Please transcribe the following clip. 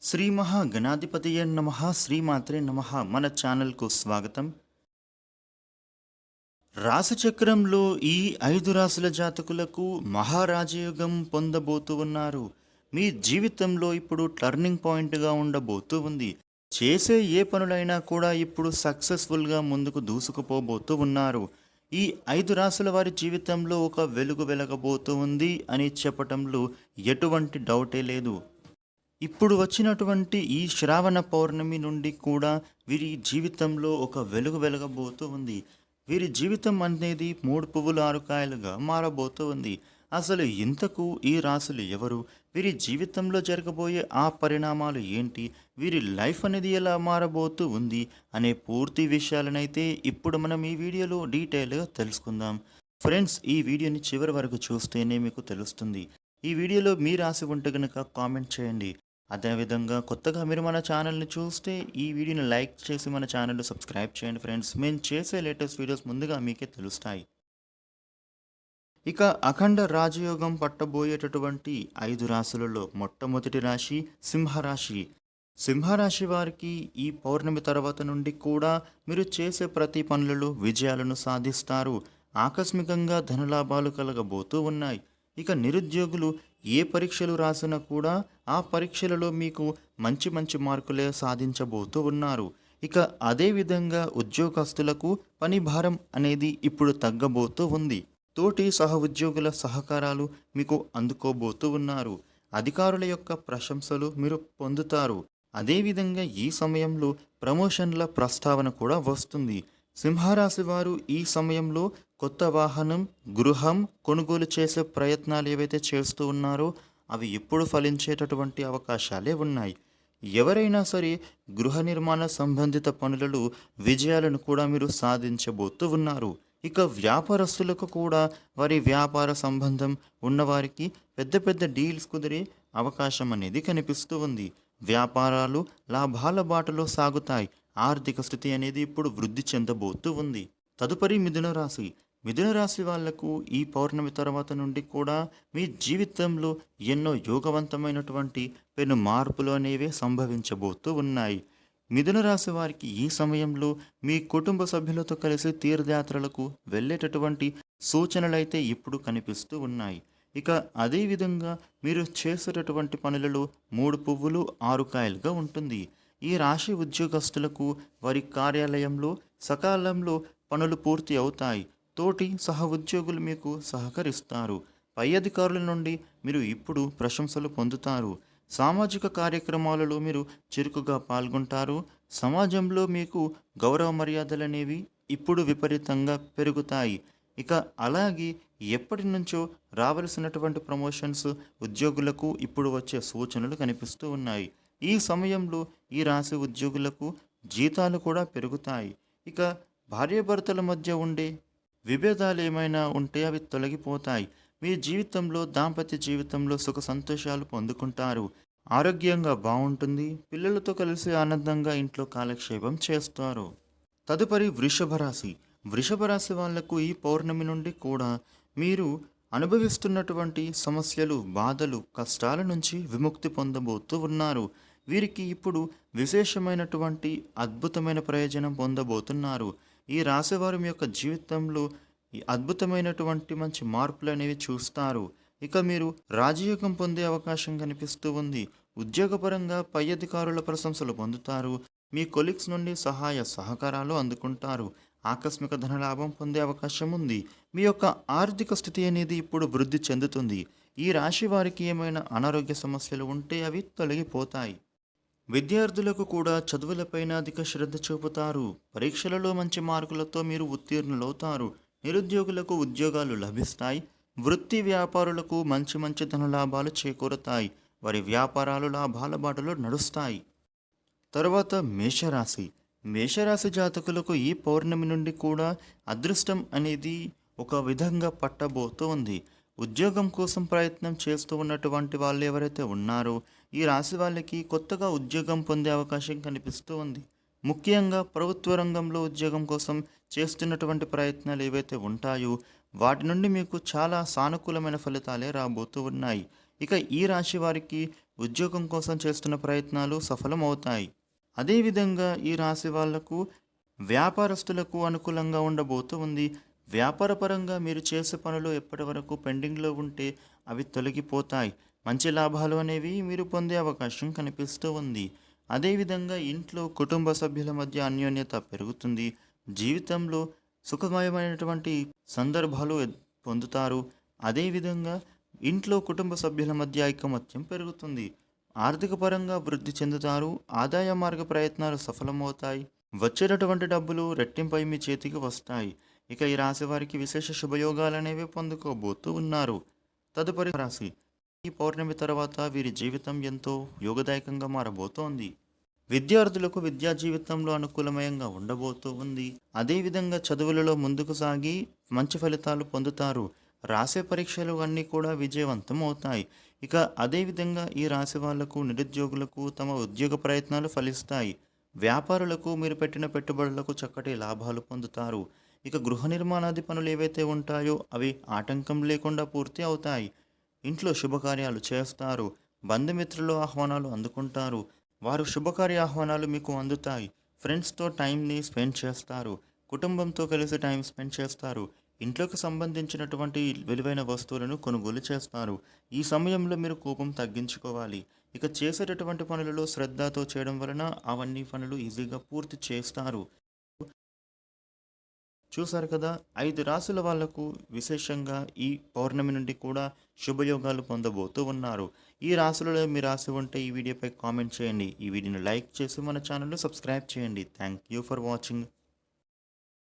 శ్రీ మహాగణాధిపతయే నమః శ్రీమాత్రే నమః. మన ఛానల్కు స్వాగతం. రాశిచక్రంలో ఈ 5 రాశుల జాతకులకు మహారాజయోగం పొందబోతూ ఉన్నారు. మీ జీవితంలో ఇప్పుడు టర్నింగ్ పాయింట్గా ఉండబోతూ ఉంది. చేసే ఏ పనులైనా కూడా ఇప్పుడు సక్సెస్ఫుల్గా ముందుకు దూసుకుపోబోతూ ఉన్నారు. ఈ 5 రాశుల వారి జీవితంలో ఒక వెలుగు వెలగబోతూ ఉంది అని చెప్పటంలో ఎటువంటి డౌటే లేదు. ఇప్పుడు వచ్చినటువంటి ఈ శ్రావణ పౌర్ణమి నుండి కూడా వీరి జీవితంలో ఒక వెలుగు వెలగబోతూ ఉంది. వీరి జీవితం అనేది 3 పువ్వులు 6 కాయలుగా మారబోతూ ఉంది. అసలు ఇంతకు ఈ రాశులు ఎవరు? వీరి జీవితంలో జరగబోయే ఆ పరిణామాలు ఏంటి? వీరి లైఫ్ అనేది ఎలా మారబోతూ ఉంది అనే పూర్తి విషయాలనైతే ఇప్పుడు మనం ఈ వీడియోలో డీటెయిల్గా తెలుసుకుందాం. ఫ్రెండ్స్, ఈ వీడియోని చివరి వరకు చూస్తేనే మీకు తెలుస్తుంది. ఈ వీడియోలో మీ రాశి ఉంటే కనుక కామెంట్ చేయండి. అదేవిధంగా కొత్తగా మీరు మన ఛానల్ని చూస్తే ఈ వీడియోని లైక్ చేసి మన ఛానల్ని సబ్స్క్రైబ్ చేయండి ఫ్రెండ్స్. మేము చేసే లేటెస్ట్ వీడియోస్ ముందుగా మీకే తెలుస్తాయి. ఇక అఖండ రాజయోగం పట్టబోయేటటువంటి 5 రాశులలో మొట్టమొదటి రాశి సింహరాశి. సింహరాశి వారికి ఈ పౌర్ణమి తర్వాత నుండి కూడా మీరు చేసే ప్రతి పనులలో విజయాలను సాధిస్తారు. ఆకస్మికంగా ధనలాభాలు కలగబోతూ ఉన్నాయి. ఇక నిరుద్యోగులు ఏ పరీక్షలు రాసినా కూడా ఆ పరీక్షలలో మీకు మంచి మంచి మార్కులే సాధించబోతూ ఉన్నారు. ఇక అదేవిధంగా ఉద్యోగస్తులకు పని భారం అనేది ఇప్పుడు తగ్గబోతూ ఉంది. తోటి సహ ఉద్యోగుల సహకారాలు మీకు అందుకోబోతూ ఉన్నారు. అధికారుల యొక్క ప్రశంసలు మీరు పొందుతారు. అదేవిధంగా ఈ సమయంలో ప్రమోషన్ల ప్రస్తావన కూడా వస్తుంది. సింహరాశి వారు ఈ సమయంలో కొత్త వాహనం, గృహం కొనుగోలు చేసే ప్రయత్నాలు ఏవైతే చేస్తూ ఉన్నారో అవి ఇప్పుడు ఫలించేటటువంటి అవకాశాలే ఉన్నాయి. ఎవరైనా సరే గృహ నిర్మాణ సంబంధిత పనులలో విజయాలను కూడా మీరు సాధించబోతూ ఉన్నారు. ఇక వ్యాపారస్తులకు కూడా వారి వ్యాపార సంబంధం ఉన్నవారికి పెద్ద పెద్ద డీల్స్ కుదిరే అవకాశం అనేది కనిపిస్తూ ఉంది. వ్యాపారాలు లాభాల బాటలో సాగుతాయి. ఆర్థిక స్థితి అనేది ఇప్పుడు వృద్ధి చెందబోతూ ఉంది. తదుపరి మిథున రాశి. మిథున రాశి వాళ్లకు ఈ పౌర్ణమి తర్వాత నుండి కూడా మీ జీవితంలో ఎన్నో యోగవంతమైనటువంటి పెను మార్పులు అనేవి సంభవించబోతూ ఉన్నాయి. మిథున రాశి వారికి ఈ సమయంలో మీ కుటుంబ సభ్యులతో కలిసి తీర్థయాత్రలకు వెళ్ళేటటువంటి సూచనలైతే ఇప్పుడు కనిపిస్తూ ఉన్నాయి. ఇక అదేవిధంగా మీరు చేసేటటువంటి పనులలో 3 పువ్వులు 6 కాయలుగా ఉంటుంది. ఈ రాశి ఉద్యోగస్తులకు వారి కార్యాలయంలో సకాలంలో పనులు పూర్తి అవుతాయి. తోటి సహ ఉద్యోగులు మీకు సహకరిస్తారు. పై అధికారుల నుండి మీరు ఇప్పుడు ప్రశంసలు పొందుతారు. సామాజిక కార్యక్రమాలలో మీరు చురుకుగా పాల్గొంటారు. సమాజంలో మీకు గౌరవ మర్యాదలనేవి ఇప్పుడు విపరీతంగా పెరుగుతాయి. ఇక అలాగే ఎప్పటి నుంచో రావలసినటువంటి ప్రమోషన్స్ ఉద్యోగులకు ఇప్పుడు వచ్చే సూచనలు కనిపిస్తూ ఉన్నాయి. ఈ సమయంలో ఈ రాశి ఉద్యోగులకు జీతాలు కూడా పెరుగుతాయి. ఇక భార్యాభర్తల మధ్య ఉండే విభేదాలు ఏమైనా ఉంటే అవి తొలగిపోతాయి. మీ జీవితంలో దాంపత్య జీవితంలో సుఖ సంతోషాలు పొందుకుంటారు. ఆరోగ్యంగా బాగుంటుంది. పిల్లలతో కలిసి ఆనందంగా ఇంట్లో కాలక్షేపం చేస్తారు. తదుపరి వృషభ రాశి. వృషభ రాశి వాళ్లకు ఈ పౌర్ణమి నుండి కూడా మీరు అనుభవిస్తున్నటువంటి సమస్యలు, బాధలు, కష్టాల నుంచి విముక్తి పొందబోతూ ఉన్నారు. వీరికి ఇప్పుడు విశేషమైనటువంటి అద్భుతమైన ప్రయోజనం పొందబోతున్నారు. ఈ రాశివారి యొక్క జీవితంలో ఈ అద్భుతమైనటువంటి మంచి మార్పులు అనేవి చూస్తారు. ఇక మీరు రాజయోగం పొందే అవకాశం కనిపిస్తూ ఉంది. ఉద్యోగపరంగా పై అధికారుల ప్రశంసలు పొందుతారు. మీ కొలీగ్స్ నుండి సహాయ సహకారాలు అందుకుంటారు. ఆకస్మిక ధనలాభం పొందే అవకాశం ఉంది. మీ యొక్క ఆర్థిక స్థితి అనేది ఇప్పుడు వృద్ధి చెందుతుంది. ఈ రాశి వారికి ఏమైనా అనారోగ్య సమస్యలు ఉంటే అవి తొలగిపోతాయి. విద్యార్థులకు కూడా చదువులపైన అధిక శ్రద్ధ చూపుతారు. పరీక్షలలో మంచి మార్కులతో మీరు ఉత్తీర్ణులవుతారు. నిరుద్యోగులకు ఉద్యోగాలు లభిస్తాయి. వృత్తి వ్యాపారులకు మంచి మంచి ధనలాభాలు చేకూరుతాయి. వారి వ్యాపారాలు లాభాల బాటలో నడుస్తాయి. తరువాత మేషరాశి. మేషరాశి జాతకులకు ఈ పౌర్ణమి నుండి కూడా అదృష్టం అనేది ఒక విధంగా పట్టబోతూ ఉంది. ఉద్యోగం కోసం ప్రయత్నం చేస్తూ ఉన్నటువంటి వాళ్ళు ఎవరైతే ఉన్నారో ఈ రాశి వాళ్ళకి కొత్తగా ఉద్యోగం పొందే అవకాశం కనిపిస్తూ ఉంది. ముఖ్యంగా ప్రభుత్వ రంగంలో ఉద్యోగం కోసం చేస్తున్నటువంటి ప్రయత్నాలు ఏవైతే ఉంటాయో వాటి నుండి మీకు చాలా సానుకూలమైన ఫలితాలే రాబోతూ ఉన్నాయి. ఇక ఈ రాశి వారికి ఉద్యోగం కోసం చేస్తున్న ప్రయత్నాలు సఫలమవుతాయి. అదేవిధంగా ఈ రాశి వాళ్లకు వ్యాపారస్తులకు అనుకూలంగా ఉండబోతూ ఉంది. వ్యాపారపరంగా మీరు చేసే పనులు ఎప్పటివరకు పెండింగ్లో ఉంటే అవి తొలగిపోతాయి. మంచి లాభాలు అనేవి మీరు పొందే అవకాశం కనిపిస్తూ ఉంది. అదేవిధంగా ఇంట్లో కుటుంబ సభ్యుల మధ్య అన్యోన్యత పెరుగుతుంది. జీవితంలో సుఖమయమైనటువంటి సందర్భాలు పొందుతారు. అదేవిధంగా ఇంట్లో కుటుంబ సభ్యుల మధ్య ఐకమత్యం పెరుగుతుంది. ఆర్థిక పరంగా వృద్ధి చెందుతారు. ఆదాయ మార్గ ప్రయత్నాలు సఫలమవుతాయి. వచ్చేటటువంటి డబ్బులు రెట్టింపై మీ చేతికి వస్తాయి. ఇక ఈ రాశి వారికి విశేష శుభయోగాలు అనేవి పొందుకోబోతూ ఉన్నారు. తదుపరి రాశి, ఈ పౌర్ణమి తర్వాత వీరి జీవితం ఎంతో యోగదాయకంగా మారబోతోంది. విద్యార్థులకు విద్యా జీవితంలో అనుకూలమయంగా ఉండబోతూ ఉంది. అదేవిధంగా చదువులలో ముందుకు సాగి మంచి ఫలితాలు పొందుతారు. రాసే పరీక్షలు అన్నీ కూడా విజయవంతం అవుతాయి. ఇక అదేవిధంగా ఈ రాశి వాళ్లకు, నిరుద్యోగులకు తమ ఉద్యోగ ప్రయత్నాలు ఫలిస్తాయి. వ్యాపారులకు మీరు పెట్టిన పెట్టుబడులకు చక్కటి లాభాలు పొందుతారు. ఇక గృహ నిర్మాణాది పనులు ఏవైతే ఉంటాయో అవి ఆటంకం లేకుండా పూర్తి అవుతాయి. ఇంట్లో శుభకార్యాలు చేస్తారు. బంధుమిత్రుల ఆహ్వానాలు అందుకుంటారు. వారు శుభకార్య ఆహ్వానాలు మీకు అందుతాయి. ఫ్రెండ్స్తో టైంని స్పెండ్ చేస్తారు. కుటుంబంతో కలిసి టైం స్పెండ్ చేస్తారు. ఇంట్లోకి సంబంధించినటువంటి విలువైన వస్తువులను కొనుగోలు చేస్తారు. ఈ సమయంలో మీరు కోపం తగ్గించుకోవాలి. ఇక చేసేటటువంటి పనులలో శ్రద్ధతో చేయడం వలన అవన్నీ పనులు ఈజీగా పూర్తి చేస్తారు. చూసారు కదా, 5 రాశుల వాళ్లకు విశేషంగా ఈ పౌర్ణమి నుండి కూడా శుభయోగాలు పొందబోతూ ఉన్నారు. ఈ రాశులలో మీ రాశి ఉంటే ఈ వీడియోపై కామెంట్ చేయండి. ఈ వీడియోని లైక్ చేసి మన ఛానల్ను సబ్స్క్రైబ్ చేయండి. Thank you for watching.